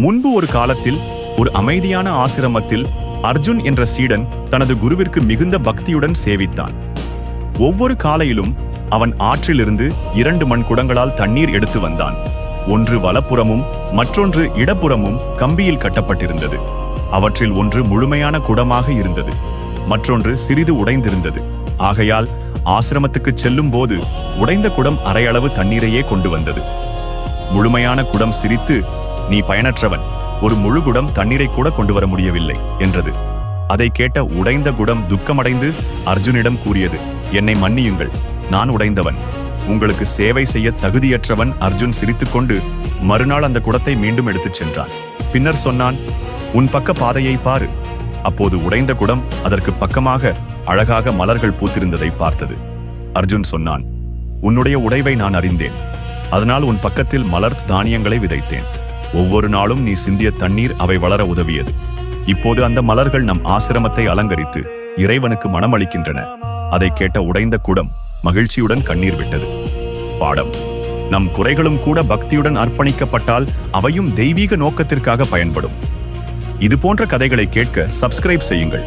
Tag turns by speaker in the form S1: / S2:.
S1: முன்பு ஒரு காலத்தில் ஒரு அமைதியான ஆசிரமத்தில் அர்ஜுன் என்ற சீடன் தனது குருவிற்கு மிகுந்த பக்தியுடன் சேவித்தான். ஒவ்வொரு காலையிலும் அவன் ஆற்றிலிருந்து 2 மண் குடங்களால் தண்ணீர் எடுத்து வந்தான். ஒன்று வலப்புறமும் மற்றொன்று இடப்புறமும் கம்பியில் கட்டப்பட்டிருந்தது. அவற்றில் ஒன்று முழுமையான குடமாக இருந்தது, மற்றொன்று சிறிது உடைந்திருந்தது. ஆகையால் ஆசிரமத்துக்கு செல்லும் போது உடைந்த குடம் அரையளவு தண்ணீரையே கொண்டு வந்தது. முழுமையான குடம் சிரித்து, "நீ பயனற்றவன், ஒரு முழு குடம் தண்ணீரை கூட கொண்டு வர முடியவில்லை" என்றது. அதை கேட்ட உடைந்த குடம் துக்கமடைந்து அர்ஜுனிடம் கூறியது, "என்னை மன்னியுங்கள், நான் உடைந்தவன். உங்களுக்கு சேவை செய்ய தகுதியற்றவன்." அர்ஜுன் சிரித்துக்கொண்டு மறுநாள் அந்த குடத்தை மீண்டும் எடுத்துச் சென்றான். பின்னர் சொன்னான், "உன் பக்க பாதையை பாரு." அப்போது உடைந்த குடம் அதற்கு பக்கமாக அழகாக மலர்கள் பூத்திருந்ததை பார்த்தது. அர்ஜுன் சொன்னான், "உன்னுடைய உடைவை நான் அறிந்தேன். அதனால் உன் பக்கத்தில் மலர்த் தானியங்களை விதைத்தேன். ஒவ்வொரு நாளும் நீ சிந்திய தண்ணீர் அவை வளர உதவியது. இப்போது அந்த மலர்கள் நம் ஆசிரமத்தை அலங்கரித்து இறைவனுக்கு மணமளிக்கின்றன." அதை கேட்ட உடைந்த குடம் மகிழ்ச்சியுடன் கண்ணீர் விட்டது. பாடம்: நம் குறைகளும் கூட பக்தியுடன் அர்ப்பணிக்கப்பட்டால் அவையும் தெய்வீக நோக்கத்திற்காக பயன்படும். இது போன்ற கதைகளை கேட்க சப்ஸ்கிரைப் செய்யுங்கள்.